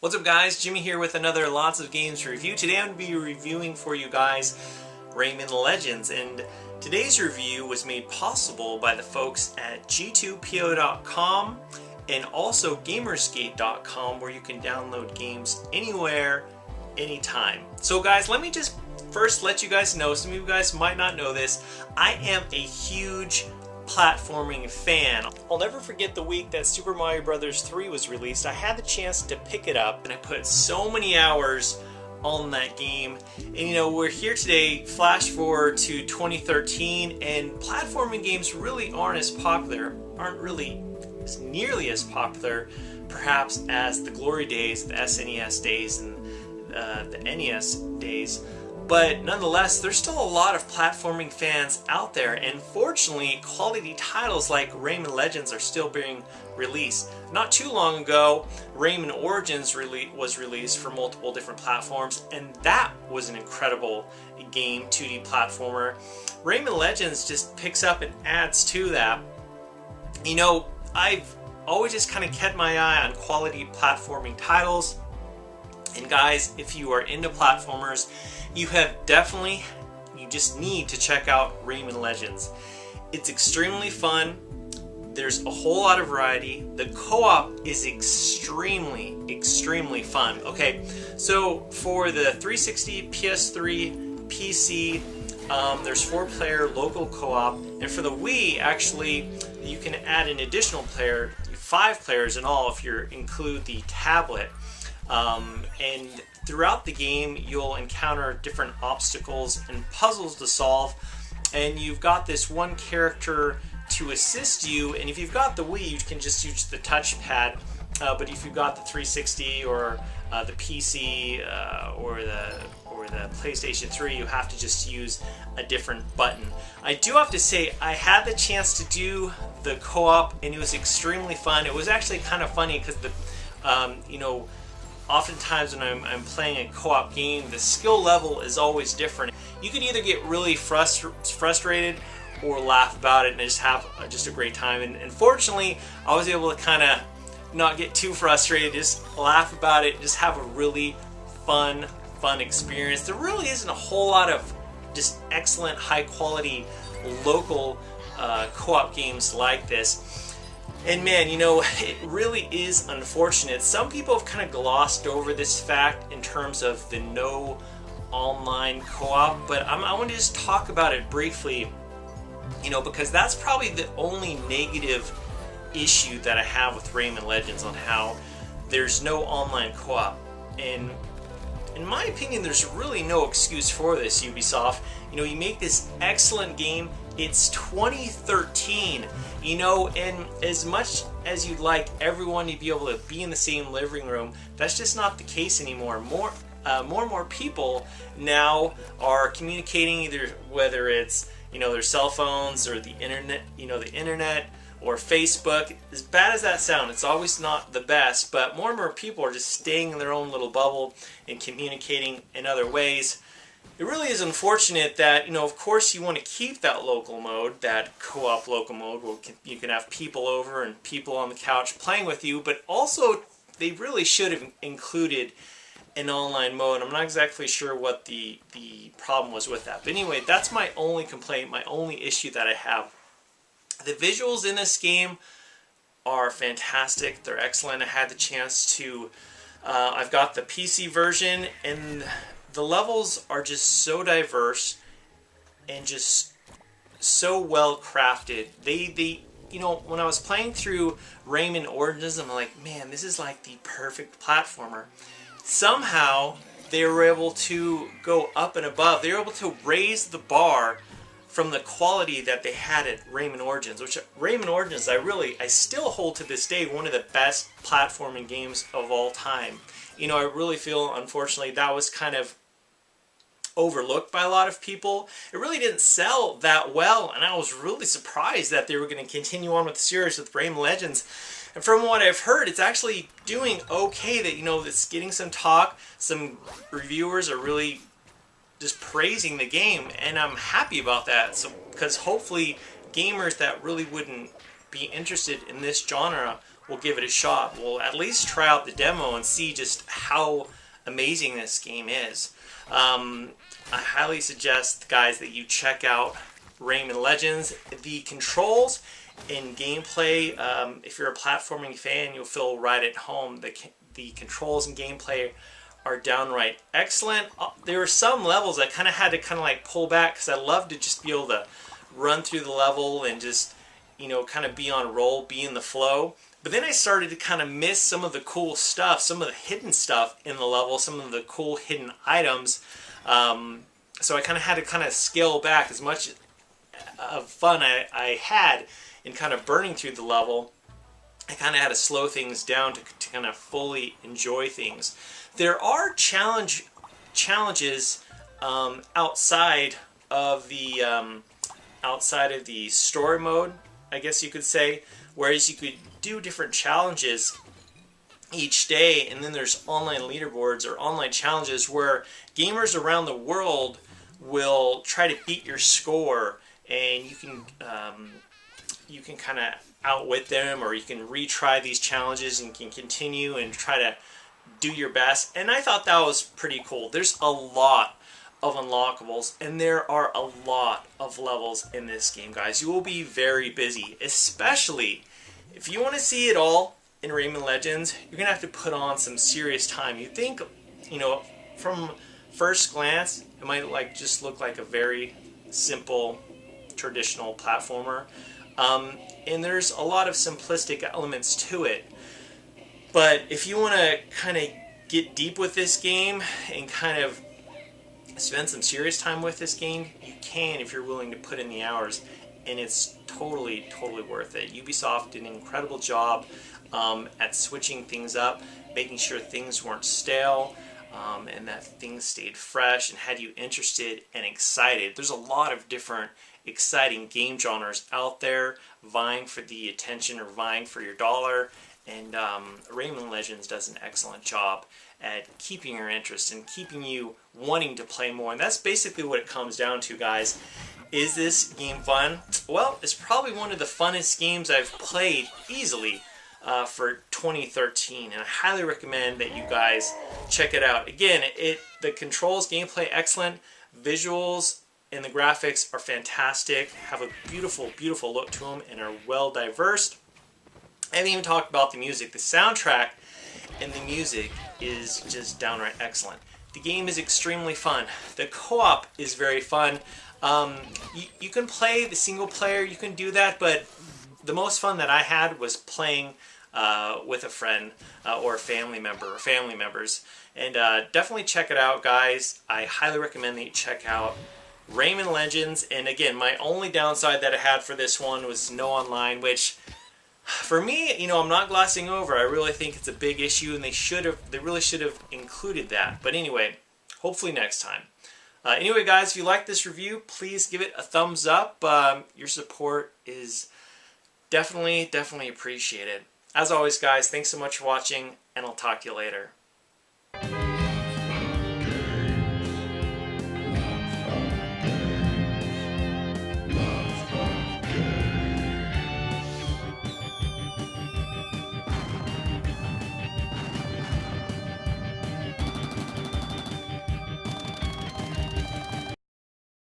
What's up guys, Jimmy here with another Lots of Games review. Today I'm going to be reviewing for you guys Rayman Legends, and today's review was made possible by the folks at g2po.com and also gamersgate.com, where you can download games anywhere, anytime. So guys, let me just first let you guys know, some of you guys might not know this, I am a huge platforming fan. I'll never forget the week that Super Mario Bros. 3 was released. I had the chance to pick it up and I put so many hours on that game. And you know, we're here today, flash forward to 2013, and platforming games really aren't really as nearly as popular perhaps as the glory days, the SNES days, and the NES days. But nonetheless, there's still a lot of platforming fans out there, and fortunately, quality titles like Rayman Legends are still being released. Not too long ago, Rayman Origins was released for multiple different platforms, and that was an incredible game, 2D platformer. Rayman Legends just picks up and adds to that. You know, I've always just kind of kept my eye on quality platforming titles. And guys, if you are into platformers, you just need to check out Rayman Legends. It's extremely fun. There's a whole lot of variety. The co-op is extremely fun. Okay, so for the 360, PS3, PC, there's 4-player local co-op, and for the Wii, actually, you can add an additional player, 5 players in all if you include the tablet. And throughout the game, you'll encounter different obstacles and puzzles to solve, and you've got this one character to assist you. And if you've got the Wii, you can just use the touchpad, but if you've got the 360 or the PC or the PlayStation 3, you have to just use a different button. I do have to say, I had the chance to do the co-op, and it was extremely fun. It was actually kind of funny because you know, oftentimes when I'm playing a co-op game, the skill level is always different. You can either get really frustrated or laugh about it and just have just a great time. And fortunately, I was able to kind of not get too frustrated, just laugh about it, just have a really fun experience. There really isn't a whole lot of just excellent, high-quality local co-op games like this. And man, you know, it really is unfortunate. Some people have kind of glossed over this fact in terms of the no online co-op, but I want to just talk about it briefly, you know, because that's probably the only negative issue that I have with Rayman Legends, on how there's no online co-op. And in my opinion, there's really no excuse for this, Ubisoft. You know, you make this excellent game. It's 2013, you know, and as much as you'd like everyone to be able to be in the same living room, that's just not the case anymore. More and more people now are communicating, either whether it's, you know, their cell phones or the internet, you know, the internet or Facebook. As bad as that sounds, it's always not the best, but more and more people are just staying in their own little bubble and communicating in other ways. It really is unfortunate that, you know, of course you want to keep that local mode, that co-op local mode, where you can have people over and people on the couch playing with you, but also they really should have included an online mode. I'm not exactly sure what the problem was with that. But anyway, that's my only complaint, my only issue that I have. The visuals in this game are fantastic. They're excellent. I had the chance to, I've got the PC version, and the levels are just so diverse and just so well crafted. They you know, when I was playing through Rayman Origins, I'm like, man, this is like the perfect platformer. Somehow they were able to go up and above. They were able to raise the bar from the quality that they had at Rayman Origins, which Rayman Origins, I still hold to this day one of the best platforming games of all time. You know, I really feel, unfortunately, that was kind of overlooked by a lot of people. It really didn't sell that well, and I was really surprised that they were going to continue on with the series with Rayman Legends. And from what I've heard, it's actually doing okay. That, you know, it's getting some talk. Some reviewers are really just praising the game, and I'm happy about that. So, because hopefully gamers that really wouldn't be interested in this genre we'll give it a shot. We'll at least try out the demo and see just how amazing this game is. I highly suggest, guys, that you check out Rayman Legends. The controls and gameplay, if you're a platforming fan, you'll feel right at home. The controls and gameplay are downright excellent. There were some levels I kind of had to like pull back because I love to just be able to run through the level and just, you know, kind of be on a roll, be in the flow. But then I started to kind of miss some of the cool stuff, some of the hidden stuff in the level, some of the cool hidden items. So I kind of had to kind of scale back. As much of fun I had in kind of burning through the level, I kind of had to slow things down to kind of fully enjoy things. There are challenges outside of the story mode, I guess you could say, whereas you could do different challenges each day, and then there's online leaderboards or online challenges where gamers around the world will try to beat your score, and you can kind of outwit them, or you can retry these challenges and can continue and try to do your best. And I thought that was pretty cool. There's a lot of unlockables, and there are a lot of levels in this game, guys. You will be very busy, especially if you want to see it all in Rayman Legends. You're gonna have to put on some serious time. You think, you know, from first glance, it might just look like a very simple traditional platformer, and there's a lot of simplistic elements to it. But if you want to kind of get deep with this game and kind of spend some serious time with this game, you can if you're willing to put in the hours, and it's totally worth it. Ubisoft did an incredible job at switching things up, making sure things weren't stale, and that things stayed fresh and had you interested and excited. There's a lot of different exciting game genres out there vying for the attention or vying for your dollar, and Rayman Legends does an excellent job at keeping your interest and keeping you wanting to play more. And that's basically what it comes down to, guys. Is this game fun? Well, it's probably one of the funnest games I've played easily for 2013, and I highly recommend that you guys check it out. Again, the controls, gameplay, excellent. Visuals and the graphics are fantastic, have a beautiful look to them, and are well diverse. I haven't even talked about the music. The soundtrack and the music is just downright excellent. The game is extremely fun. The co-op is very fun. You can play the single player, you can do that, but the most fun that I had was playing with a friend or a family member or family members. And definitely check it out, guys. I highly recommend that you check out Rayman Legends. And again, my only downside that I had for this one was no online, which for me, you know, I'm not glossing over. I really think it's a big issue, and they really should have included that. But anyway, hopefully next time. Anyway, guys, if you like this review, please give it a thumbs up. Your support is definitely appreciated. As always, guys, thanks so much for watching, and I'll talk to you later.